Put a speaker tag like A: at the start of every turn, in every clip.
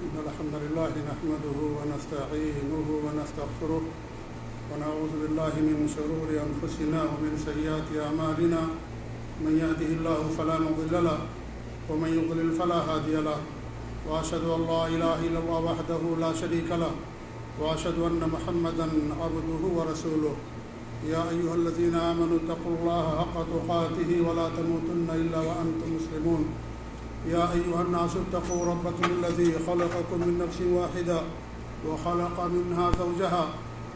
A: إن الحمد لله نحمده ونستعينه ونستغفره ونعوذ بالله من شرور أنفسنا ومن سيئات أعمالنا من يهده الله فلا مضل له ومن يضلل فلا هادي له وأشهد أن لا إله إلا الله وحده لا شريك له وأشهد أن محمدا عبده ورسوله يا أيها الذين آمنوا اتقوا الله حق تقاته ولا تموتن إلا وأنتم مسلمون يا أيها الناس اتقوا ربكم الذي خلقكم من نفس واحدة وخلق منها زوجها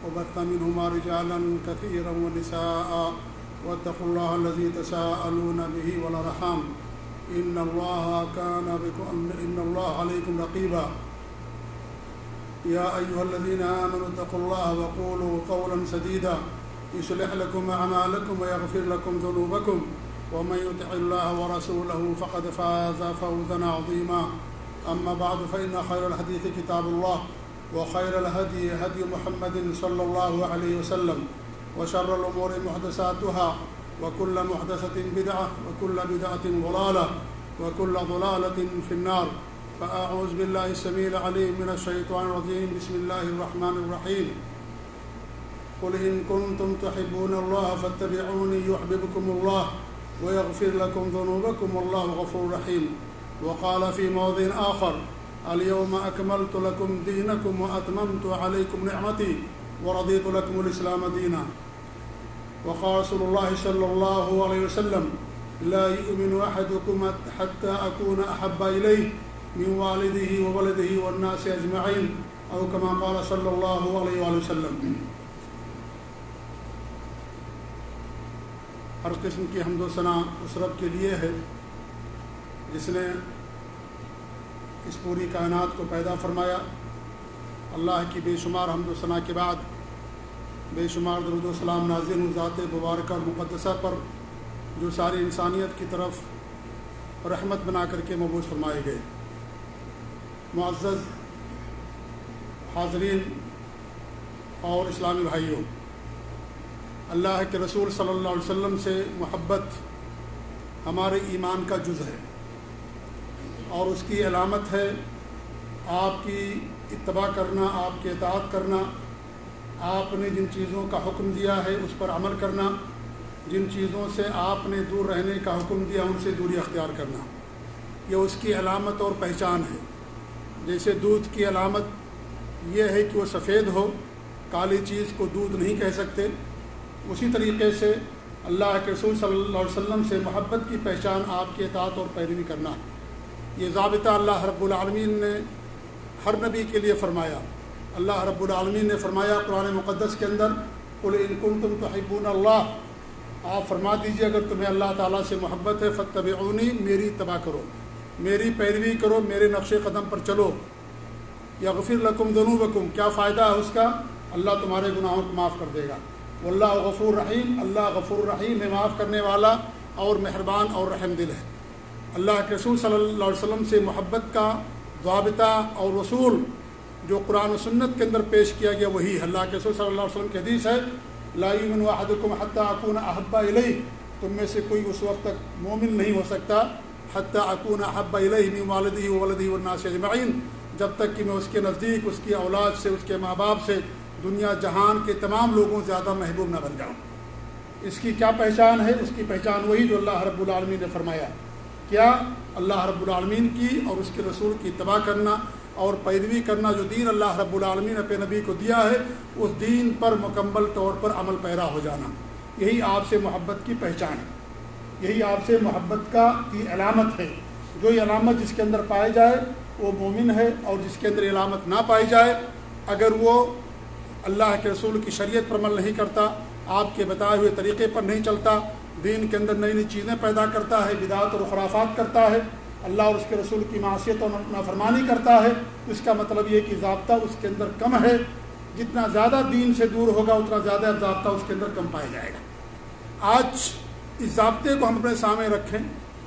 A: وبث منهما رجالا كثيرا ونساء واتقوا الله الذي تساءلون به والأرحام إن الله عليكم رقيبا يا أيها الذين آمنوا اتقوا الله وقولوا قولا سديدا يصلح لكم أعمالكم ويغفر لكم ذنوبكم ومن يطع الله ورسوله فقد فاز فوزا عظيما أما بعد فإن خير الحديث كتاب الله وخير الهدي هدي محمد صلى الله عليه وسلم وشر الأمور محدثاتها وكل محدثة بدعة وكل بدعة ضلالة وكل ضلالة في النار فأعوذ بالله السميع العليم من الشيطان الرجيم بسم الله الرحمن الرحيم قل إن كنتم تحبون الله فاتبعوني يحببكم الله ويغفر لكم ذنوبكم والله غفور رحيم وقال في موضع آخر اليوم أكملت لكم دينكم وأتممت عليكم نعمتي ورضيت لكم الإسلام دينا وقال رسول الله صلى الله عليه وسلم لا يؤمن أحدكم حتى أكون أحب إليه من والده وولده والناس أجمعين أو كما قال صلى الله عليه وسلم. ہر قسم کی حمد و ثنا اس رب کے لیے ہے جس نے اس پوری کائنات کو پیدا فرمایا. اللہ کی بے شمار حمد و ثنا کے بعد بے شمار درود و سلام نازل ہوں ذات مبارکہ اور مقدسہ پر جو ساری انسانیت کی طرف رحمت بنا کر کے مبعوث فرمائے گئے. معزز حاضرین اور اسلامی بھائیوں، اللہ کے رسول صلی اللہ علیہ وسلم سے محبت ہمارے ایمان کا جز ہے اور اس کی علامت ہے آپ کی اتباع کرنا، آپ کی اطاعت کرنا، آپ نے جن چیزوں کا حکم دیا ہے اس پر عمل کرنا، جن چیزوں سے آپ نے دور رہنے کا حکم دیا ان سے دوری اختیار کرنا. یہ اس کی علامت اور پہچان ہے. جیسے دودھ کی علامت یہ ہے کہ وہ سفید ہو، کالی چیز کو دودھ نہیں کہہ سکتے، اسی طریقے سے اللہ کے رسول صلی اللہ علیہ وسلم سے محبت کی پہچان آپ کی اطاعت اور پیروی کرنا. یہ ضابطہ اللہ رب العالمین نے ہر نبی کے لیے فرمایا. اللہ رب العالمین نے فرمایا قرآن مقدس کے اندر قل ان کنتم تحبون اللہ، آپ فرما دیجئے اگر تمہیں اللہ تعالیٰ سے محبت ہے فاتبعونی، میری اتباع کرو، میری پیروی کرو، میرے نقش قدم پر چلو. یغفر لکم ذنوبکم، کیا فائدہ ہے اس کا؟ اللہ تمہارے گناہوں کو معاف کر دے گا. واللہ غفور رحیم، اللہ غفور رحیم ہے، معاف کرنے والا اور مہربان اور رحم دل ہے. اللہ کے رسول صلی اللہ علیہ وسلم سے محبت کا ضابطہ اور رسول جو قرآن و سنت کے اندر پیش کیا گیا وہی ہے. اللہ کے رسول صلی اللہ علیہ وسلم کی حدیث ہے لا یؤمن احدکم حتی اکون احب الیہ، تم میں سے کوئی اس وقت تک مومن نہیں ہو سکتا حتی اکون احب الیہ من والدہ وولدہ والناس اجمعین، جب تک کہ میں اس کے نزدیک، اس کی اولاد سے، اس کے ماں باپ سے، دنیا جہان کے تمام لوگوں سے زیادہ محبوب نہ بن جاؤں. اس کی کیا پہچان ہے؟ اس کی پہچان وہی جو اللہ رب العالمین نے فرمایا. کیا؟ اللہ رب العالمین کی اور اس کے رسول کی اتباع کرنا اور پیروی کرنا. جو دین اللہ رب العالمین نے اپنے نبی کو دیا ہے اس دین پر مکمل طور پر عمل پیرا ہو جانا، یہی آپ سے محبت کی پہچان ہے، یہی آپ سے محبت کی علامت ہے. جو یہ علامت جس کے اندر پائی جائے وہ مومن ہے، اور جس کے اندر علامت نہ پائی جائے، اگر وہ اللہ کے رسول کی شریعت پر عمل نہیں کرتا، آپ کے بتائے ہوئے طریقے پر نہیں چلتا، دین کے اندر نئی نئی چیزیں پیدا کرتا ہے، بدعات اور خرافات کرتا ہے، اللہ اور اس کے رسول کی معصیت اور نافرمانی کرتا ہے، اس کا مطلب یہ کہ ضابطہ اس کے اندر کم ہے. جتنا زیادہ دین سے دور ہوگا اتنا زیادہ ضابطہ اس کے اندر کم پایا جائے گا. آج اس ضابطے کو ہم اپنے سامنے رکھیں،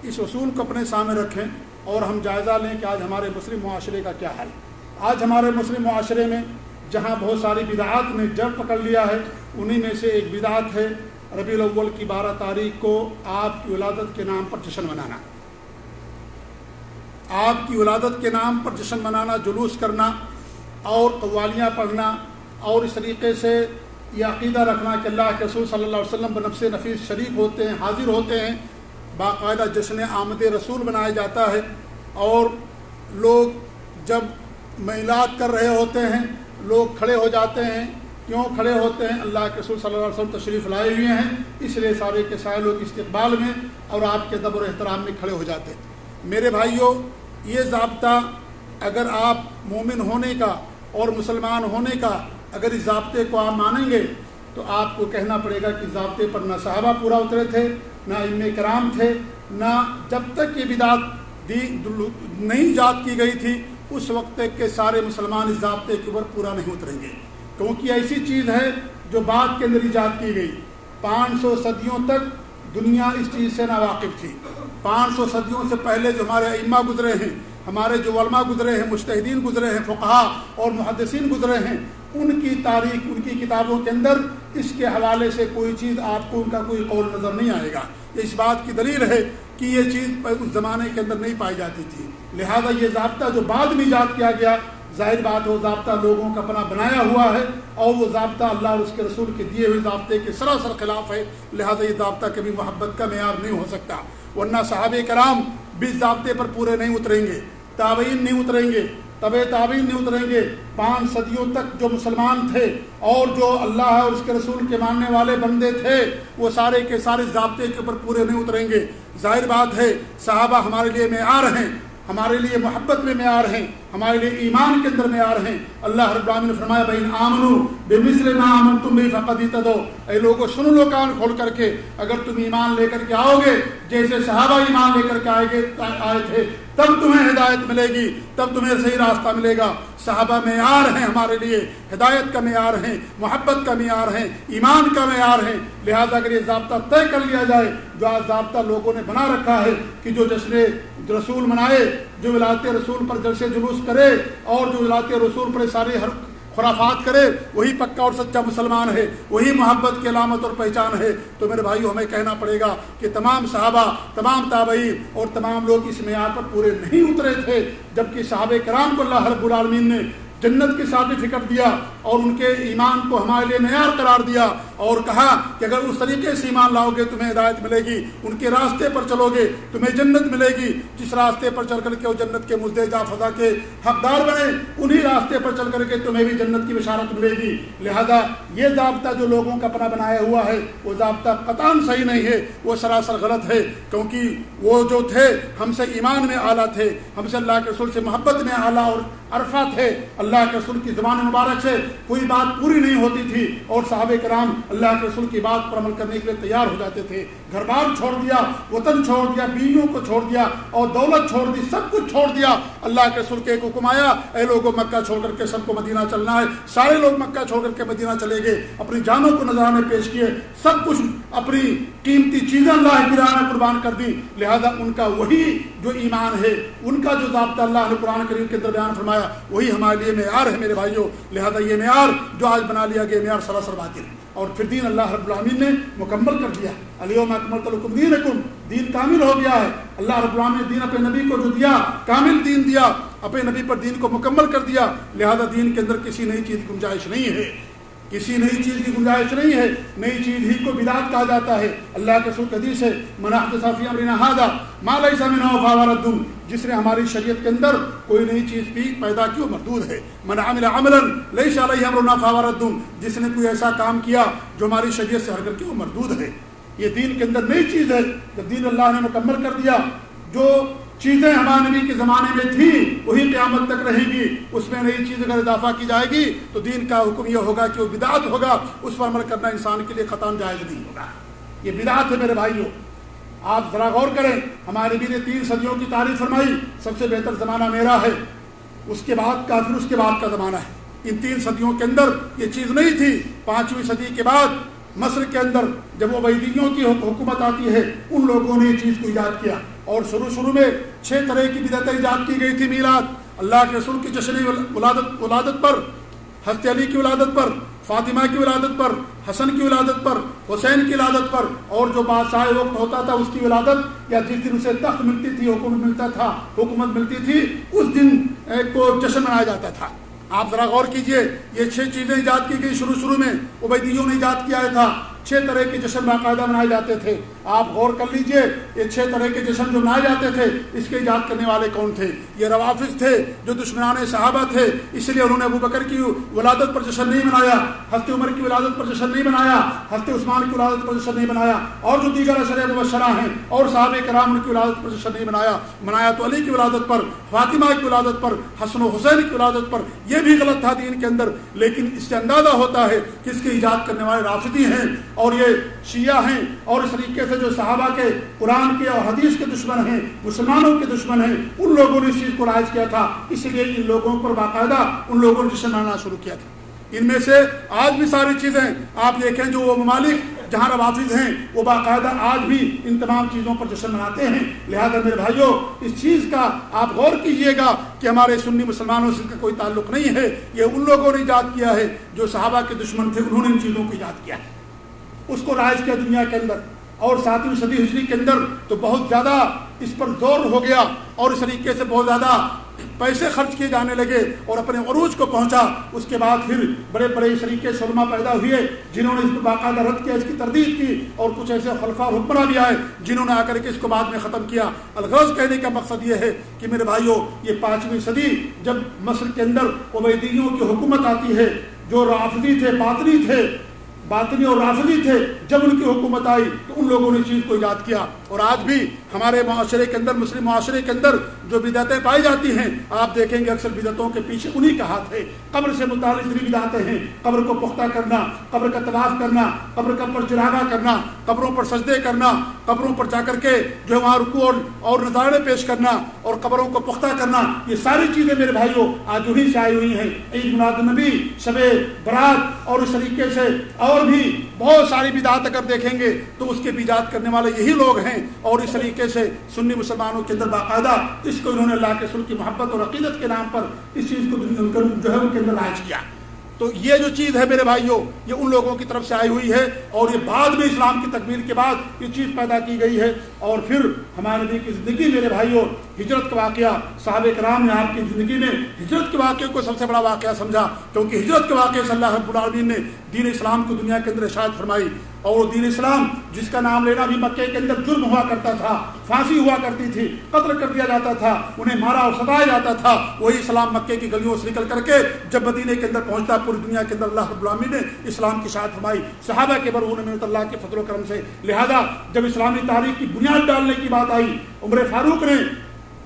A: اس اصول کو اپنے سامنے رکھیں اور ہم جائزہ لیں کہ آج ہمارے مسلم معاشرے کا کیا حال ہے. آج ہمارے مسلم معاشرے میں جہاں بہت ساری بدعات نے جڑ پکڑ لیا ہے، انہی میں سے ایک بدعت ہے ربیع الاول کی 12 تاریخ کو آپ کی ولادت کے نام پر جشن منانا. آپ کی ولادت کے نام پر جشن منانا، جلوس کرنا اور قوالیاں پڑھنا، اور اس طریقے سے یہ عقیدہ رکھنا کہ اللہ کے رسول صلی اللہ علیہ وسلم بنفس نفیس شریک ہوتے ہیں، حاضر ہوتے ہیں، باقاعدہ جشن آمد رسول منایا جاتا ہے۔ اور لوگ جب میلاد کر رہے ہوتے ہیں لوگ کھڑے ہو جاتے ہیں۔ کیوں کھڑے ہوتے ہیں؟ اللہ کے رسول صلی اللہ علیہ وسلم تشریف لائے ہوئے ہیں، اس لیے سارے کے سارے لوگ استقبال میں اور آپ کے ادب اور احترام میں کھڑے ہو جاتے ہیں۔ میرے بھائیوں، یہ ضابطہ اگر آپ مومن ہونے کا اور مسلمان ہونے کا اگر اس ضابطے کو آپ مانیں گے تو آپ کو کہنا پڑے گا کہ ضابطے پر نہ صحابہ پورا اترے تھے، نہ ائمہ کرام تھے، نہ جب تک یہ بدعت نہیں ایجاد کی گئی تھی اس وقت تک کہ سارے مسلمان اس ضابطے کے اوپر پورا نہیں اتریں گے، کیونکہ ایسی چیز ہے جو بعد کے اندر ایجاد کی گئی۔ 500 صدیوں تک دنیا اس چیز سے ناواقف تھی۔ 500 صدیوں سے پہلے جو ہمارے ائمہ گزرے ہیں، ہمارے جو علماء گزرے ہیں، مجتہدین گزرے ہیں، فقہاء اور محدثین گزرے ہیں، ان کی تاریخ، ان کی کتابوں کے اندر اس کے حوالے سے کوئی چیز آپ کو ان کا کوئی قول نظر نہیں آئے گا۔ اس بات کی دلیل ہے کہ یہ چیز اس زمانے کے اندر نہیں پائی جاتی تھی، لہذا یہ ضابطہ جو بعد میں ایجاد کیا گیا، ظاہر بات وہ ضابطہ لوگوں کا اپنا بنایا ہوا ہے، اور وہ ضابطہ اللہ اور اس کے رسول کے دیے ہوئے ضابطے کے سراسر خلاف ہے، لہذا یہ ضابطہ کبھی محبت کا معیار نہیں ہو سکتا۔ ورنہ صحابہ کرام بھی اس ضابطے پر پورے نہیں اتریں گے، تابعین نہیں اتریں گے، تبع تابعین نہیں اتریں گے۔ 5 صدیوں تک جو مسلمان تھے اور جو اللہ اور اس کے رسول کے ماننے والے بندے تھے وہ سارے کے سارے ضابطے کے اوپر پورے نہیں اتریں گے۔ ظاہر بات ہے صحابہ ہمارے لیے معیار ہیں، ہمارے لیے محبت میں معیار ہیں، ہمارے لیے ایمان کے اندر معیار ہیں۔ اللہ رب العالمین نے فرمایا بین آمنوا بمثل ما آمنتم به فقد اهتدوا، اے لوگوں سن لو کان کھول کر کے، اگر تم ایمان لے کر کے آؤ گے جیسے صحابہ ایمان لے کر کے آئے تھے تب تمہیں ہدایت ملے گی، تب تمہیں صحیح راستہ ملے گا۔ صحابہ معیار ہیں ہمارے لیے، ہدایت کا معیار ہیں، محبت کا معیار ہیں، ایمان کا معیار ہیں۔ لہذا اگر یہ ضابطہ طے کر لیا جائے جو آج ضابطہ لوگوں نے بنا رکھا ہے کہ جو جشن رسول منائے، جو ولادت رسول پر جلسے جلوس کرے اور جو ولادت رسول پر سارے ہر خرافات کرے، وہی پکا اور سچا مسلمان ہے، وہی محبت کی علامت اور پہچان ہے۔ تو میرے بھائیو ہمیں کہنا پڑے گا کہ تمام صحابہ، تمام تابعین اور تمام لوگ اس معیار پر پورے نہیں اترے تھے، جبکہ صحابہ کرام کو اللہ رب العالمین نے جنت کی سرٹیفکیٹ دیا اور ان کے ایمان کو ہمارے لیے معیار قرار دیا اور کہا کہ اگر اس طریقے سے ایمان لاؤ گے تمہیں ہدایت ملے گی، ان کے راستے پر چلو گے تمہیں جنت ملے گی۔ جس راستے پر چل کر کے وہ جنت کے مزدے فضا کے حقدار بنے، انہی راستے پر چل کر کے تمہیں بھی جنت کی بشارت ملے گی۔ لہذا یہ ضابطہ جو لوگوں کا اپنا بنایا ہوا ہے وہ ضابطہ قطعاً صحیح نہیں ہے، وہ سراسر غلط ہے، کیونکہ وہ جو تھے ہم سے ایمان میں اعلیٰ تھے، ہم سے اللہ کے رسول سے محبت میں اعلیٰ اور عرفہ تھے۔ اللہ کے رسول کی زبان مبارک سے کوئی بات پوری نہیں ہوتی تھی اور صحابہ کرام اللہ کے رسول کی بات پر عمل کرنے کے لیے تیار ہو جاتے تھے۔ گھر بار چھوڑ دیا، وطن چھوڑ دیا، بیویوں کو چھوڑ دیا اور دولت چھوڑ دی، سب کچھ چھوڑ دیا۔ اللہ کے رسول کے ایک حکم آیا، اے لوگوں مکہ چھوڑ کر کے سب کو مدینہ چلنا ہے۔ سارے لوگ مکہ چھوڑ کر کے مدینہ چلے گئے، اپنی جانوں کو نذرانے پیش کیے، سب کچھ اپنی قیمتی چیزیں اللہ کی راہ میں قربان کر دی۔ لہذا ان کا وہی جو ایمان ہے، ان کا جو ضابطہ اللہ نے قرآن کریم کے اندر بیان فرمایا وہی ہمارے لیے معیار ہے میرے بھائیوں۔ لہذا یہ معیار جو آج بنا لیا گیا معیار سراسر باطل ہے، اور پھر دین اللہ رب العالمین نے مکمل کر دیا۔ الیوم اکملت لکم دینکم، دین کامل ہو گیا ہے۔ اللہ رب العالمین نے دین اپنے نبی کو جو دیا، کامل دین دیا، اپنے نبی پر دین کو مکمل کر دیا۔ لہذا دین کے اندر کسی نئی چیز کی گنجائش نہیں ہے، کسی نئی چیز کی گنجائش نہیں ہے۔ نئی چیز ہی کو بدعت کہا جاتا ہے۔ اللہ کے رسول کی حدیث ہے من احدث فی امرنا ھذا ما لیس منہ فہو رد، جس نے ہماری شریعت کے اندر کوئی نئی چیز بھی پیدا کی وہ مردود ہے۔ من عمل عملا لیس علیہ امرنا فہو رد، جس نے کوئی ایسا کام کیا جو ہماری شریعت سے ہٹ کر کے وہ مردود ہے۔ یہ دین کے اندر نئی چیز ہے۔ جب دین اللہ نے مکمل کر دیا، جو چیزیں ہمارے نبی کے زمانے میں تھیں وہی قیامت تک رہیں گی، اس میں نئی چیز اگر اضافہ کی جائے گی تو دین کا حکم یہ ہوگا کہ وہ بدعت ہوگا، اس پر عمل کرنا انسان کے لیے قطعاً جائز نہیں ہوگا۔ یہ بدعت ہے میرے بھائیوں۔ آپ ذرا غور کریں، ہمارے نبی نے 3 صدیوں کی تعریف فرمائی، سب سے بہتر زمانہ میرا ہے، اس کے بعد کا، پھر اس کے بعد کا زمانہ ہے۔ ان 3 صدیوں کے اندر یہ چیز نہیں تھی۔ 5ویں صدی کے بعد مصر کے اندر جب عبیدیوں کی حکومت آتی ہے، ان لوگوں نے یہ چیز کو ایجاد کیا، اور شروع میں 6 طرح کی بدعتیں ایجاد کی گئی تھی۔ میلاد، اللہ کے رسول کی جشن ولادت پر، حضرت علی کی ولادت پر، فاطمہ کی ولادت پر، حسن کی ولادت پر، حسین کی ولادت پر، اور جو بادشاہ وقت ہوتا تھا اس کی ولادت یا جس دن اسے تخت ملتی تھی، حکومت ملتا تھا، حکومت ملتی تھی، اس دن کو جشن منایا جاتا تھا۔ آپ ذرا غور کیجئے، یہ 6 چیزیں ایجاد کی گئی شروع میں، عبیدیوں نے ایجاد کیا تھا۔ 6 طرح کے جشن باقاعدہ منائے جاتے تھے۔ آپ غور کر لیجئے، یہ 6 طرح کے جشن جو منائے جاتے تھے، اس کے ایجاد کرنے والے کون تھے؟ یہ روافض تھے جو دشمنان صحابہ تھے، اس لیے انہوں نے ابو بکر کی ولادت پر جشن نہیں منایا، حضرت عمر کی ولادت پر جشن نہیں منایا، حضرت عثمان کی ولادت پر جشن نہیں منایا، اور جو دیگر عشرہ مبشرہ ہیں اور صحابہ کرام ان کی ولادت پر جشن نہیں منایا۔ منایا تو علی کی ولادت پر، فاطمہ کی ولادت پر، حسن و حسین کی ولادت پر۔ یہ بھی غلط تھا دین کے اندر، لیکن اس سے اندازہ ہوتا ہے کہ اس کے ایجاد کرنے والے رافضی ہیں اور یہ شیعہ ہیں، اور اس طریقے سے جو صحابہ کے، قرآن کے اور حدیث کے دشمن ہیں، مسلمانوں کے دشمن ہیں، ان لوگوں نے اس چیز کو رائج کیا تھا۔ اس لیے ان لوگوں پر باقاعدہ ان لوگوں نے جشن منانا شروع کیا تھا۔ ان میں سے آج بھی ساری چیزیں آپ دیکھیں، جو وہ ممالک جہاں روافض ہیں وہ باقاعدہ آج بھی ان تمام چیزوں پر جشن مناتے ہیں۔ لہذا میرے بھائیوں، اس چیز کا آپ غور کیجئے گا کہ ہمارے سنی مسلمانوں سے اس کا کوئی تعلق نہیں ہے، یہ ان لوگوں نے ایجاد کیا ہے جو صحابہ کے دشمن تھے، انہوں نے ان چیزوں کو ایجاد کیا ہے، اس کو رائج کیا دنیا کے اندر۔ اور 7ویں صدی ہجری کے اندر تو بہت زیادہ اس پر زور ہو گیا، اور اس طریقے سے بہت زیادہ پیسے خرچ کیے جانے لگے اور اپنے عروج کو پہنچا۔ اس کے بعد پھر بڑے بڑے اس طریقے سے علماء پیدا ہوئے جنہوں نے اس کو باقاعدہ رد کیا، اس کی تردید کی، اور کچھ ایسے خلفاء حکمراں بھی آئے جنہوں نے آ کر کے اس کو بعد میں ختم کیا۔ الغرض کہنے کا مقصد یہ ہے کہ میرے بھائیوں، یہ 5ویں صدی جب مصر کے اندر عبیدیوں کی حکومت آتی ہے، جو رافضی تھے، باطنی اور رافضی تھے، جب ان کی حکومت آئی تو ان لوگوں نے اس چیز کو ایجاد کیا۔ اور آج بھی ہمارے معاشرے کے اندر، مسلم معاشرے کے اندر جو بدعتیں پائی جاتی ہیں، آپ دیکھیں گے اکثر بدعتوں کے پیچھے انہی کا ہاتھ ہے۔ قبر سے متعلق جتنی بدعتیں ہیں، قبر کو پختہ کرنا، قبر کا طواف کرنا، قبر کا پر چراغاں کرنا، قبروں پر سجدے کرنا، قبروں پر جا کر کے جو ہے وہاں رکوع اور نذارے پیش کرنا اور قبروں کو پختہ کرنا، یہ ساری چیزیں میرے بھائیوں آج وہیں سے آئی ہوئی ہیں۔ عید میلاد النبی، شب برات اور اس طریقے سے اور بھی بہت ساری بدعات اگر دیکھیں گے تو اس کے بھی ایجاد کرنے والے یہی لوگ ہیں، اور اس طریقے سے سنی مسلمانوں کے اندر باقاعدہ اس کو انہوں نے اللہ کے رسول کی محبت اور عقیدت کے نام پر اس چیز کو جو ہے ان کے اندر رائج کیا۔ تو یہ جو چیز ہے میرے بھائیوں، یہ ان لوگوں کی طرف سے آئی ہوئی ہے، اور یہ بعد میں اسلام کی تکمیل کے بعد یہ چیز پیدا کی گئی ہے۔ اور پھر ہمارے نبی کی زندگی میرے بھائیوں، ہجرت کا واقعہ، صحابہ کرام نے آپ کی زندگی میں ہجرت کے واقعے کو سب سے بڑا واقعہ سمجھا، کیونکہ ہجرت کے واقعے سے اللہ رب العالمین نے دین اسلام کو دنیا کے اندر اشاعت فرمائی۔ اور دین اسلام جس کا نام لینا بھی مکے کے اندر جرم ہوا کرتا تھا، پھانسی ہوا کرتی تھی، قتل کر دیا جاتا تھا، انہیں مارا اور ستایا جاتا تھا، وہی اسلام مکے کی گلیوں سے نکل کر کے جب مدینے کے اندر پہنچتا، پوری دنیا کے اندر اللہ رب العالمین نے اسلام کی اشاعت فرمائی صحابہ کے برہون منت اللہ کے فضل و کرم سے۔ لہذا جب اسلامی تاریخ کی بنیاد ڈالنے کی بات آئی، عمر فاروق نے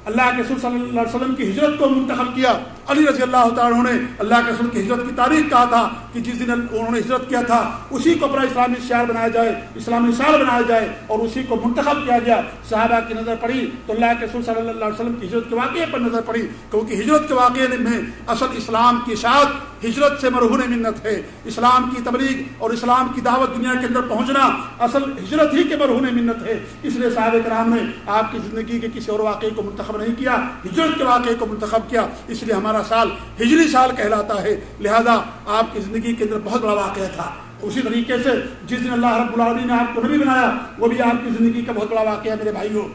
A: اللہ کے رسول صلی اللہ علیہ وسلم کی ہجرت کو منتخب کیا۔ علی رضی اللہ تعالیٰ عنہ نے اللہ کے رسول کی ہجرت کی تاریخ کہا تھا کہ جس دن انہوں نے ہجرت کیا تھا اسی کو اپنا اسلامی شعار بنایا جائے، اسلامی سال بنایا جائے، اور اسی کو منتخب کیا گیا۔ صحابہ کی نظر پڑی تو اللہ کے رسول صلی اللہ علیہ وسلم کی ہجرت کے واقعے پر نظر پڑی، کیونکہ ہجرت کے واقعے میں اصل اسلام کی اشاعت ہجرت سے مرہون منت ہے۔ اسلام کی تبلیغ اور اسلام کی دعوت دنیا کے اندر پہنچنا اصل ہجرت ہی کے مرہون منت ہے۔ اس لیے صحابہ کرام نے آپ کی زندگی کے کسی اور واقعے کو منتخب نہیں کیا، ہجرت کے واقعے کو منتخب کیا، اس لیے ہمارا سال ہجری سال کہلاتا ہے۔ لہذا آپ کی زندگی کے اندر بہت بڑا واقعہ تھا۔ اسی طریقے سے جس دن اللہ رب العالمین نے آپ کو نبی بنایا، وہ بھی آپ کی زندگی کا بہت بڑا واقعہ میرے بھائیوں۔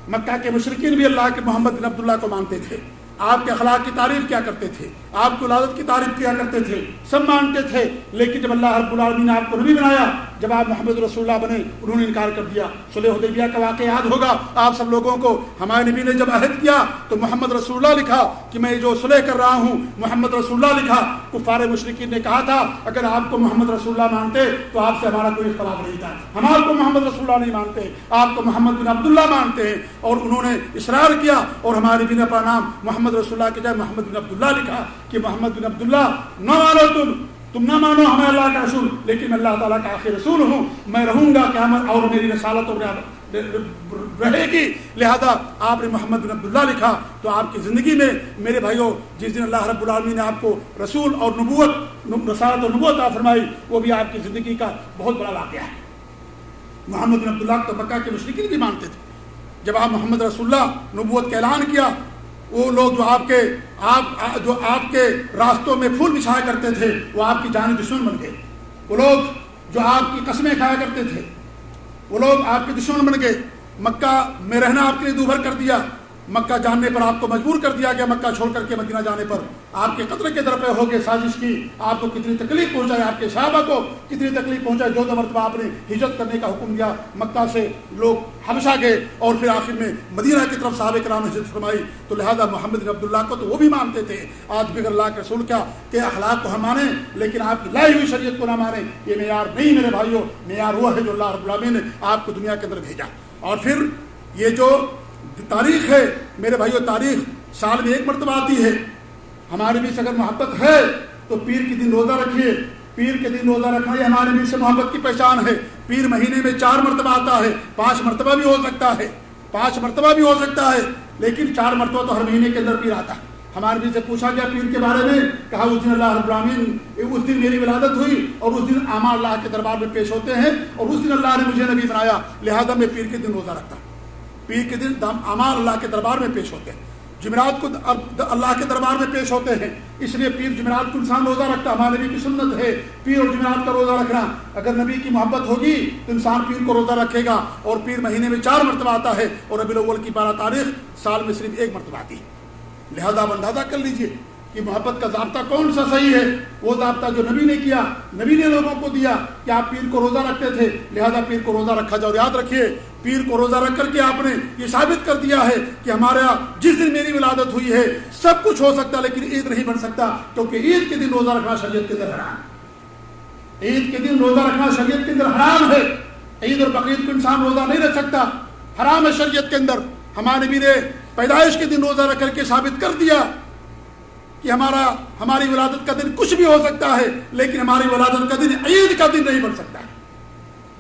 A: مکہ کے مشرکین بھی اللہ کے محمد بن عبداللہ کو مانتے تھے، آپ کے اخلاق کی تعریف کیا کرتے تھے، آپ کی ولادت کی تعریف کیا کرتے تھے، سب مانتے تھے، لیکن جب اللہ رب العالمین نے آپ کو نبی بنایا، جب آپ محمد رسول اللہ بنے، انہوں نے انکار کر دیا۔ صلح حدیبیہ کا واقعہ یاد ہوگا آپ سب لوگوں کو۔ ہمارے نبی نے جب عہد کیا تو محمد رسول اللہ لکھا کہ میں جو صلح کر رہا ہوں محمد رسول اللہ لکھا۔ کفار مشرکین نے کہا تھا اگر آپ کو محمد رسول اللہ مانتے تو آپ سے ہمارا کوئی اختلاف نہیں تھا، ہم آپ کو محمد رسول اللہ نہیں مانتے، آپ کو محمد بن عبداللہ مانتے ہیں۔ اور انہوں نے اصرار کیا اور ہمارے نبی نے اپنا نام محمد رسول اللہ کے جائے محمد بن عبداللہ لکھا کہ محمد بن عبداللہ نہ مانو تم نہ مانو ہمیں اللہ کا رسول، لیکن میں اللہ تعالیٰ کا آخری رسول ہوں، میں رہوں گا قیامت اور میری رسالت رہے گی۔ لہذا آپ نے محمد بن عبداللہ لکھا۔ تو آپ کی زندگی میں میرے بھائیوں جس دن اللہ رب العالمین نے آپ کو رسول اور نبوت، رسالت اور نبوت عطا فرمائی، وہ بھی آپ کی زندگی کا بہت بڑا واقعہ ہے۔ محمد بن عبداللہ تو مکہ کے مشرکین بھی مانتے تھے۔ جب آپ محمد رسول اللہ نبوت کا اعلان کیا وہ لوگ جو آپ کے راستوں میں پھول بچھایا کرتے تھے وہ آپ کی جانی دشمن بن گئے. وہ لوگ جو آپ کی قسمیں کھایا کرتے تھے وہ لوگ آپ کے دشمن بن گئے. مکہ میں رہنا آپ کے لیے دوبھر کر دیا. مکہ جاننے پر آپ کو مجبور کر دیا گیا. مکہ چھوڑ کر کے مدینہ جانے پر آپ کے قطر کے در پہ ہو کے سازش کی. آپ کو کتنی تکلیف پہنچائی, آپ کے صحابہ کو کتنی تکلیف پہنچائی. 2 مرتبہ آپ نے ہجرت کرنے کا حکم دیا. مکہ سے لوگ حبشہ گئے اور پھر آخر میں مدینہ کی طرف صحابہ کرام نے ہجرت فرمائی. تو لہذا محمد بن عبداللہ کو تو وہ بھی مانتے تھے. آج بھی اللہ کے رسول کے اخلاق کو ہم مانیں لیکن آپ کی لائی ہوئی شریعت کو نہ مانیں, یہ معیار نہیں میرے بھائیوں. معیار وہ ہے جو اللہ رب العالمین نے آپ کو دنیا کے اندر بھیجا. اور پھر یہ جو تاریخ ہے میرے بھائیوں, تاریخ سال میں 1 مرتبہ آتی ہے. ہمارے بیچ اگر محبت ہے تو پیر کے دن روزہ رکھیے. پیر کے دن روزہ رکھنا یہ ہمارے بیچ سے محبت کی پہچان ہے. پیر مہینے میں 4 مرتبہ آتا ہے, 5 مرتبہ بھی ہو سکتا ہے, 5 مرتبہ بھی ہو سکتا ہے, لیکن 4 مرتبہ تو ہر مہینے کے اندر پیر آتا ہے. ہمارے بیچ سے پوچھا گیا پیر کے بارے میں, کہا اس دن اللہ رب العالمین, اس دن میری ولادت ہوئی اور اس دن اعمال اللہ کے دربار میں پیش ہوتے ہیں اور اس دن اللہ نے مجھے نبی بنایا, لہذا میں پیر کے دن روزہ رکھتا ہوں. پیر کے دن اعمال اللہ کے دربار میں پیش ہوتے ہیں. جمعرات کو اللہ کے دربار میں پیش ہوتے ہیں, اس لیے پیر جمعرات کو انسان روزہ رکھتا. ہمارے نبی کی سنت ہے پیر اور جمعرات کا روزہ رکھنا. اگر نبی کی محبت ہوگی تو انسان پیر کو روزہ رکھے گا. اور پیر مہینے میں 4 مرتبہ آتا ہے اور ربیع الاول کی 12 تاریخ سال میں صرف 1 مرتبہ آتی ہے. لہذا آپ اندازہ کر لیجئے کہ محبت کا ضابطہ کون سا صحیح ہے. وہ ضابطہ جو نبی نے کیا, نبی نے لوگوں کو دیا کہ آپ پیر کو روزہ رکھتے تھے, لہذا پیر کو روزہ رکھا جائے. اور یاد رکھیے پیر کو روزہ رکھ کر کے آپ نے یہ ثابت کر دیا ہے کہ ہمارا جس دن میری ولادت ہوئی ہے سب کچھ ہو سکتا لیکن عید نہیں بن سکتا, کیونکہ عید کے دن روزہ رکھنا شریعت کے اندر حرام. عید کے دن روزہ رکھنا شریعت کے اندر حرام ہے. عید اور بقرعید کو انسان روزہ نہیں رکھ سکتا, حرام ہے شریعت کے اندر. ہمارے نبی نے پیدائش کے دن روزہ رکھ کر کے ثابت کر دیا کہ ہماری ولادت کا دن کچھ بھی ہو سکتا ہے لیکن ہماری ولادت کا دن عید کا دن نہیں بن سکتا.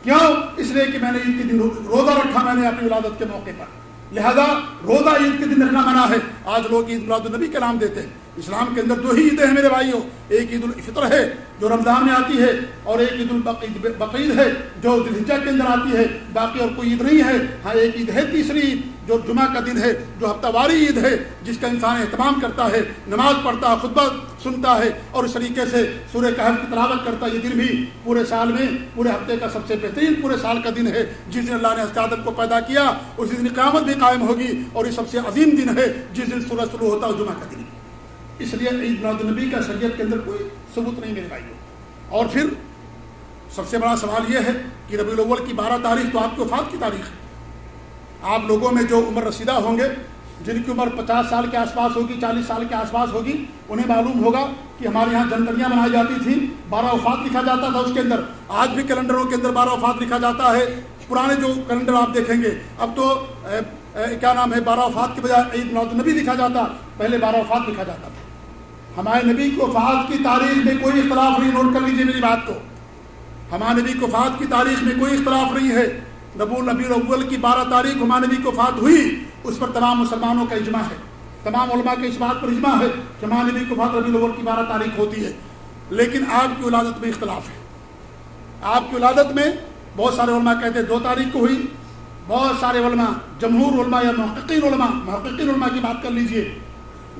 A: کیوں؟ اس لیے کہ میں نے عید کے دن روزہ رکھا, میں نے اپنی ولادت کے موقع پر, لہذا روزہ عید کے دن رکھنا منع ہے. آج لوگ عید میلاد النبی کا نام دیتے ہیں. اسلام کے اندر 2 ہی عیدیں ہیں میرے بھائیوں, ایک عید الفطر ہے جو رمضان میں آتی ہے اور ایک عید البقرعید ہے جو ذی الحجہ کے اندر آتی ہے. باقی اور کوئی عید نہیں ہے. ہاں ایک عید ہے تیسری عید جو جمعہ کا دن ہے, جو ہفتہ واری عید ہے, جس کا انسان اہتمام کرتا ہے, نماز پڑھتا ہے, خطبہ سنتا ہے اور اس طریقے سے سورہ کہف کی تلاوت کرتا ہے. یہ دن بھی پورے سال میں, پورے ہفتے کا سب سے بہترین پورے سال کا دن ہے. جس دن اللہ نے حضرت آدم کو پیدا کیا اسی دن قیامت بھی قائم ہوگی اور یہ سب سے عظیم دن ہے جس دن سورج شروع ہوتا ہے جمعہ کا دن. اس لیے عید میلاد النبی کا شریعت کے اندر کوئی ثبوت نہیں میرے بھائیوں. اور پھر سب سے بڑا سوال یہ ہے کہ ربیع الاول کی 12 تاریخ تو آپ کی وفات کی تاریخ ہے. آپ لوگوں میں جو عمر رسیدہ ہوں گے, جن کی عمر 50 سال کے آس پاس ہوگی, 40 سال کے آس پاس ہوگی, انہیں معلوم ہوگا کہ ہمارے یہاں جنتریاں بنائی جاتی تھیں, 12 وفات لکھا جاتا تھا اس کے اندر. آج بھی کیلنڈروں کے اندر 12 وفات لکھا جاتا ہے. پرانے جو کیلنڈر آپ دیکھیں گے اب تو کیا نام ہے 12 وفات کے بجائے عید میلاد النبی لکھا جاتا, پہلے 12 وفات لکھا جاتا تھا. ہمارے نبی کی وفات کی تاریخ میں کوئی اختلاف نہیں. نوٹ کر لیجیے میری بات کو, ہمارے نبی کی وفات کی تاریخ میں کوئی اختلاف نہیں ہے. ربیع الاول کی 12 تاریخ ہمارے نبی کی وفات ہوئی, اس پر تمام مسلمانوں کا اجماع ہے, تمام علماء کے اس بات پر اجماع ہے کہ ہمارے نبی کی وفات ربیع الاول کی 12 تاریخ ہوتی ہے. لیکن آپ کی ولادت میں اختلاف ہے. آپ کی ولادت میں بہت سارے علماء کہتے ہیں 2 تاریخ کو ہوئی, بہت سارے علماء, جمہور علماء یا محققین علماء کی بات کر لیجئے,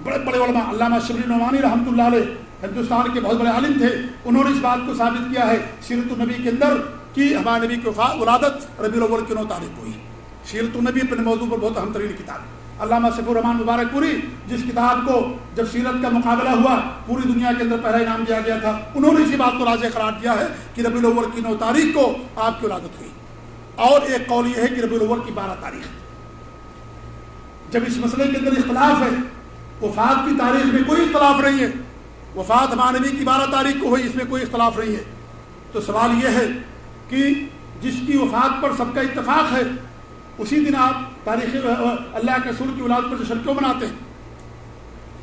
A: بڑے بڑے علماء, علامہ شبلی نعمانی رحمۃ اللہ علیہ ہندوستان کے بہت بڑے عالم تھے, انہوں نے اس بات کو ثابت کیا ہے سیرت النبی کے اندر کہ ہمارے نبی کی ولادت ربیع الاول کی 9 تاریخ کو ہوئی. سیرت النبی اپنے موضوع پر بہت اہم ترین کتاب ہے. علامہ سیف الرحمان مبارک پوری, جس کتاب کو جب سیرت کا مقابلہ ہوا پوری دنیا کے اندر پہلا انعام دیا گیا تھا, انہوں نے اسی بات کو واضح قرار دیا ہے کہ ربیع الاول کی 9 تاریخ کو آپ کی ولادت ہوئی. اور ایک قول یہ ہے کہ ربیع الاول کی 12 تاریخ. جب اس مسئلے کے اندر اختلاف ہے, وفات کی تاریخ میں کوئی اختلاف نہیں ہے, وفات ہمارے نبی کی 12 تاریخ کو ہوئی, اس میں کوئی اختلاف نہیں ہے, تو سوال یہ ہے کہ جس کی وفات پر سب کا اتفاق ہے اسی دن آپ تاریخ اللہ کے رسول کی ولادت پر جشن کیوں مناتے ہیں؟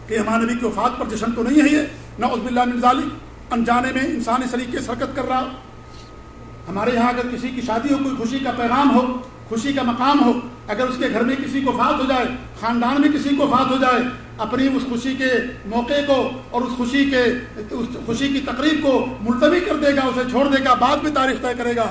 A: کہ ہمارے نبی کی وفات پر جشن تو نہیں ہے یہ, نعوذ باللہ من ذالک, انجانے میں انسانی طریقے سے حرکت کر رہا. ہمارے یہاں اگر کسی کی شادی ہو, کوئی خوشی کا پیغام ہو, خوشی کا مقام ہو, اگر اس کے گھر میں کسی کو وفات ہو جائے, خاندان میں کسی کو وفات ہو جائے, اپنی اس خوشی کے موقع کو اور اس خوشی کی تقریب کو ملتوی کر دے گا, اسے چھوڑ دے گا, بعد میں تاریخ طے کرے گا.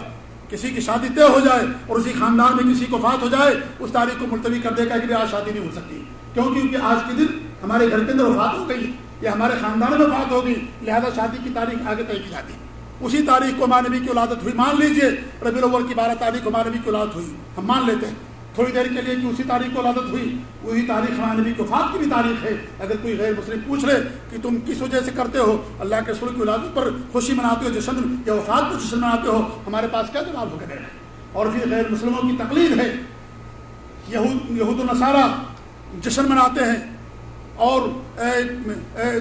A: کسی کی شادی طے ہو جائے اور اسی خاندان میں کسی کو وفات ہو جائے، اس تاریخ کو ملتوی کر دے گا کہ آج شادی نہیں ہو سکتی، کیونکہ آج کے دن ہمارے گھر کے اندر وفات ہو گئی یا ہمارے خاندان میں وفات ہو گئی، لہذا شادی کی تاریخ آگے طے کی جاتی ہے۔ اسی تاریخ کو ہمارے نبی کی ولادت ہوئی، مان لیجئے ربیع الاول کی 12 تاریخ کو ہمارے نبی کی ولادت ہوئی، ہم مان لیتے ہیں تھوڑی دیر کے لیے کہ اسی تاریخ کو ولادت ہوئی، وہی تاریخ ہمارے نبی کی وفات کی بھی تاریخ ہے۔ اگر کوئی غیر مسلم پوچھ لے کہ تم کس وجہ سے کرتے ہو، اللہ کے رسول کی ولادت پر خوشی مناتے ہو، جشن یا وفات پر جشن مناتے ہو، ہمارے پاس کیا جواب ہوگا دینا ہے؟ اور پھر غیر مسلموں کی تقلید ہے، یہود و نصارہ جشن مناتے ہیں اور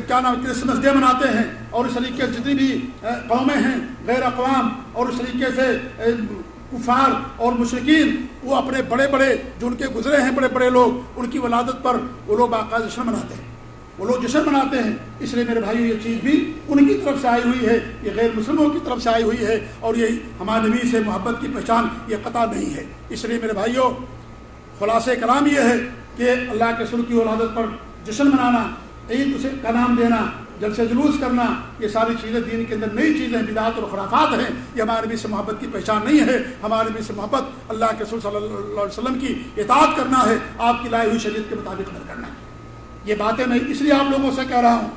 A: کیا نام کرسمس ڈے مناتے ہیں، اور اس طریقے سے جتنی بھی قومیں ہیں غیر اقوام اور اس طریقے سے کفار اور مشرکین، وہ اپنے بڑے بڑے جو ان کے گزرے ہیں بڑے بڑے لوگ، ان کی ولادت پر وہ لوگ باقاعدہ جشن مناتے ہیں، وہ لوگ جشن مناتے ہیں۔ اس لیے میرے بھائیو یہ چیز بھی ان کی طرف سے آئی ہوئی ہے، یہ غیر مسلموں کی طرف سے آئی ہوئی ہے، اور یہ ہمارے نبی سے محبت کی پہچان یہ قطع نہیں ہے۔ اس لیے میرے بھائیو خلاصہ کلام یہ ہے کہ اللہ کے رسول کی ولادت پر جشن منانا، عید اسے کا نام دینا، جلسے جلوس کرنا، یہ ساری چیزیں دین کے اندر نئی چیزیں بدعت اور خرافات ہیں، یہ ہمارے نبی سے محبت کی پہچان نہیں ہے۔ ہمارے نبی سے محبت اللہ کے رسول صلی اللہ علیہ وسلم کی اطاعت کرنا ہے، آپ کی لائی ہوئی شریعت کے مطابق عمل کرنا ہے۔ یہ باتیں میں اس لیے آپ لوگوں سے کہہ رہا ہوں،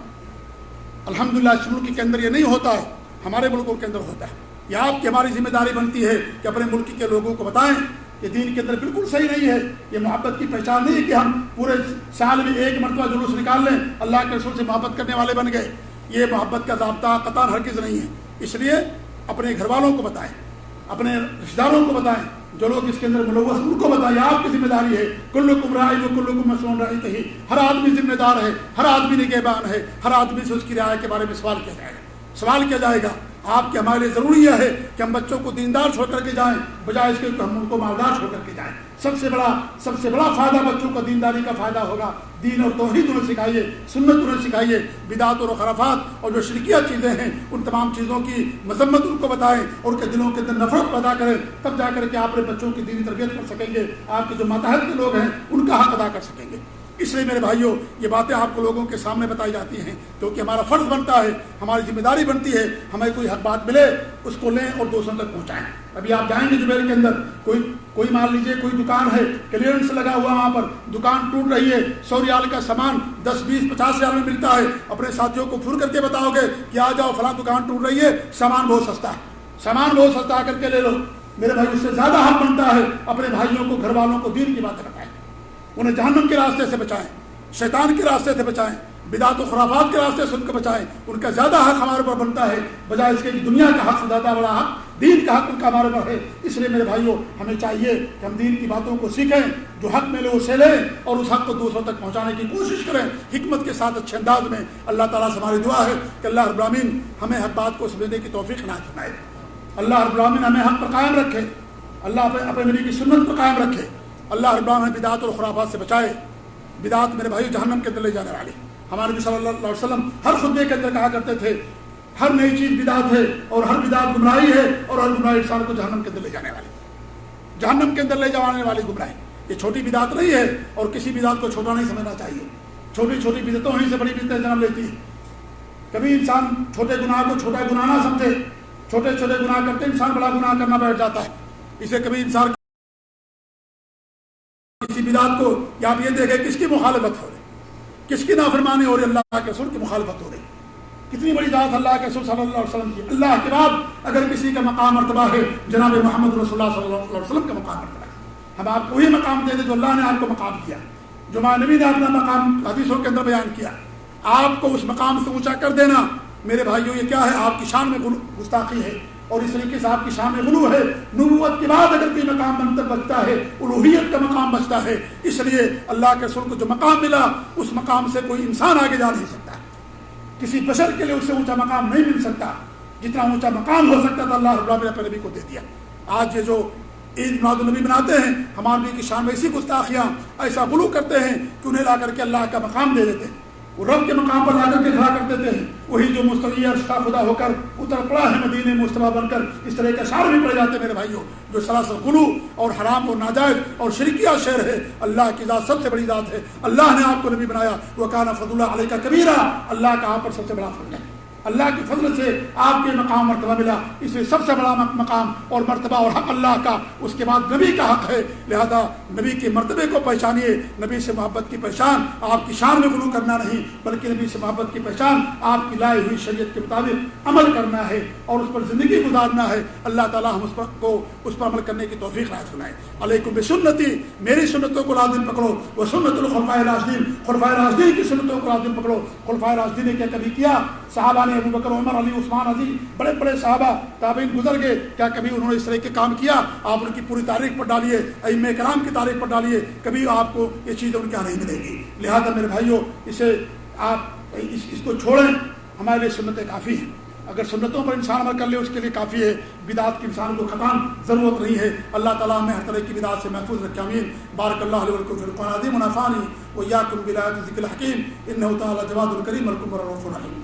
A: الحمدللہ اس ملک کے اندر یہ نہیں ہوتا ہے، ہمارے ملکوں کے اندر ہوتا ہے۔ یہ آپ کی ہماری ذمہ داری بنتی ہے کہ اپنے ملک کے لوگوں کو بتائیں کہ دین کے اندر بالکل صحیح نہیں ہے، یہ محبت کی پہچان نہیں ہے کہ ہم پورے سال میں ایک مرتبہ جلوس نکال لیں اللہ کے رسول سے محبت کرنے والے بن گئے۔ یہ محبت کا ضابطہ قطعاً ہرگز نہیں ہے۔ اس لیے اپنے گھر والوں کو بتائیں، اپنے رشتہ داروں کو بتائیں، جو لوگ اس کے اندر ملوث ان کو بتائیں، آپ کی ذمہ داری ہے۔ کلکم راع و کلکم مسئول عن رعیتہ، ہر آدمی ذمہ دار ہے، ہر آدمی نگہبان ہے، ہر آدمی سے اس کی رعایا کے بارے میں سوال کیا جائے گا، سوال کیا جائے گا۔ آپ کے ہمارے لیے ضروری یہ ہے کہ ہم بچوں کو دیندار چھوڑ کر کے جائیں، بجائے اس کے کہ ہم ان کو مالدار چھوڑ کر کے جائیں۔ سب سے بڑا فائدہ بچوں کو دینداری کا فائدہ ہوگا۔ دین اور توحید انہیں سکھائیے، سنت انہیں سکھائیے، بدعت اور خرافات اور جو شرکیہ چیزیں ہیں ان تمام چیزوں کی مذمت ان کو بتائیں اور ان کے دلوں کے اندر نفرت پیدا کریں، تب جا کر کے آپ اپنے بچوں کی دینی تربیت کر سکیں گے، آپ کے جو ماتحت کے لوگ ہیں ان کا حق ادا کر سکیں گے۔ اس لیے میرے بھائیوں یہ باتیں آپ کو لوگوں کے سامنے بتائی جاتی ہیں کیونکہ ہمارا فرض بنتا ہے، ہماری ذمہ داری بنتی ہے، ہمیں کوئی حق بات ملے اس کو لیں اور دوسروں تک پہنچائیں۔ ابھی آپ جائیں گے جبیل کے اندر، کوئی مان لیجئے کوئی دکان ہے، کلیئرنس لگا ہوا وہاں پر، دکان ٹوٹ رہی ہے، 100 ریال کا سامان 10 20 50 ہزار میں ملتا ہے، اپنے ساتھیوں کو فون کر کے بتاؤ گے کہ آ جاؤ فلاں دکان ٹوٹ رہی ہے، سامان بہت سستا ہے، سامان بہت سستا کر کے لے لو۔ میرے بھائی اس سے زیادہ حق بنتا ہے اپنے بھائیوں کو، گھر والوں کو دین کی باتیں بتائیں، انہیں جہنم کے راستے سے بچائیں، شیطان کے راستے سے بچائیں، بدعت و خرافات کے راستے سے ان کو بچائیں۔ ان کا زیادہ حق ہمارے پر بنتا ہے بجائے اس کے کہ دنیا کا حق سے زیادہ بڑا حق دین کا حق ان کا ہمارے پر ہے۔ اس لیے میرے بھائیوں ہمیں چاہیے کہ ہم دین کی باتوں کو سیکھیں، جو حق ملے اسے لیں اور اس حق کو دوسروں تک پہنچانے کی کوشش کریں حکمت کے ساتھ، اچھے انداز میں۔ اللہ تعالیٰ سے ہماری دعا ہے کہ اللہ رب العالمین ہمیں حق بات کو سمجھنے کی توفیق عنایت فرمائے، اللہ رب العالمین ہمیں حق پر قائم رکھے، اللہ اپنے نبی کی سنت پر قائم رکھے، اللہ رب العالمین بدعت اور خرافات سے بچائے۔ بدعت میرے بھائی جہنم کے اندر لے جانے والی، ہمارے نبی صلی اللہ علیہ وسلم ہر خطبے کے اندر کہا کرتے تھے ہر نئی چیز بدعت ہے اور ہر بدعت گمراہی ہے اور ہر گمراہی انسان کو جہنم کے اندر لے جانے والی، جہنم کے اندر لے جانے والی گمراہی۔ یہ چھوٹی بدعت نہیں ہے اور کسی بدعت کو چھوٹا نہیں سمجھنا چاہیے، چھوٹی چھوٹی بدعتوں ہی سے بڑی بدعتیں جنم لیتی ہیں۔ کبھی انسان چھوٹے گناہ کو چھوٹا گناہ نہ سمجھے، چھوٹے چھوٹے گناہ کرتے انسان بڑا گناہ کرنا بیٹھ جاتا ہے۔ اسے کبھی انسان کسی بدعت کو یا آپ یہ دیکھیں کس کی مخالفت ہو رہی، کس کی نافرمانی ہو رہی، اللہ کے رسول کی مخالفت ہو رہی۔ کتنی بڑی ذات اللہ کے رسول صلی اللہ علیہ وسلم کی، اللہ کے بعد اگر کسی کا مقام مرتبہ ہے جناب محمد رسول اللہ صلی اللہ علیہ وسلم کا مقام مرتبہ ہے۔ ہم آپ کو وہی مقام دے دیں جو اللہ نے آپ کو مقام دیا، جو ہمارے نبی نے اپنا مقام حدیثوں کے اندر بیان کیا، آپ کو اس مقام سے اونچا کر دینا میرے بھائیوں یہ کیا ہے؟ آپ کی شان میں گستاخی ہے اور اس طریقے سے آپ کی شان میں غلو ہے۔ نبوت کے بعد اگر کوئی مقام منتب بچتا ہے الوہیت کا مقام بچتا ہے، اس لیے اللہ کے رسول کو جو مقام ملا اس مقام سے کوئی انسان آگے جا نہیں سکتا، کسی بشر کے لیے اس سے اونچا مقام نہیں مل سکتا، جتنا اونچا مقام ہو سکتا تھا اللہ رب العالمین نے اپنے نبی کو دے دیا۔ آج یہ جو عید میلاد النبی مناتے ہیں ہمارے نبی کی شان میں ایسی گستاخیاں، ایسا غلو کرتے ہیں کہ انہیں لا کر کے اللہ کا مقام دے دیتے ہیں، وہ رب کے مقام پر لا کر کے کھڑا کر دیتے ہیں، وہی جو مستقی عرش کا خدا ہو کر اتر پڑا ہے مدینے مصطفیٰ بن کر، اس طرح کے اشعار بھی پڑے جاتے ہیں میرے بھائیوں، جو سراسر غلو اور حرام اور ناجائز اور شرکیہ شعر ہے۔ اللہ کی ذات سب سے بڑی ذات ہے، اللہ نے آپ کو نبی بنایا، وَكَانَ فَضْلُ اللَّهِ عَلَيْكَ كَبِيرًا، اللہ کا آپ پر سب سے بڑا فضل ہے۔ اللہ کے فضل سے آپ کے مقام مرتبہ ملا، اس لیے سب سے بڑا مقام اور مرتبہ اور حق اللہ کا، اس کے بعد نبی کا حق ہے، لہذا نبی کے مرتبے کو پہچانیے۔ نبی سے محبت کی پہچان آپ کی شان میں غلو کرنا نہیں، بلکہ نبی سے محبت کی پہچان آپ کی لائی ہوئی شریعت کے مطابق عمل کرنا ہے اور اس پر زندگی گزارنا ہے۔ اللہ تعالیٰ ہم اس پر عمل کرنے کی توفیق عنایت فرمائے۔ علیکم بسنتی، میری سنتوں کو لازم پکڑو، وہ سنت الخلفاء الراشدین، خلفائے راشدین کی سنتوں کو لازم پکڑو۔ خلفائے راشدین نے کیا کبھی کیا؟ صحابہ نے، ابو بکر، عمر، علی، عثمان، علی، بڑے بڑے صحابہ تابعین گزر گئے، کیا کبھی انہوں نے اس طرح کے کام کیا؟ آپ ان کی پوری تاریخ پر ڈالیے، ائمہ کرام کی تاریخ پر ڈالیے، کبھی آپ کو یہ چیزیں ان کے یہاں نہیں ملے گی۔ لہذا میرے بھائیوں، اسے آپ اس کو چھوڑیں، ہمارے لیے سنتیں کافی ہیں۔ اگر سنتوں پر انسان عمل کر لے اس کے لیے کافی ہے، بدعات کی انسان کو خطان ضرورت نہیں ہے۔ اللہ تعالیٰ ہمیں ہر طرح کی بدعات سے محفوظ رکھے، آمین۔ بارک اللہ علیہ ولکم فی القرآن العظیم ونفعنی وإياكم بآيات الذکر الحکیم، انہ تعالی جواد الکریم الرؤوف الرحیم۔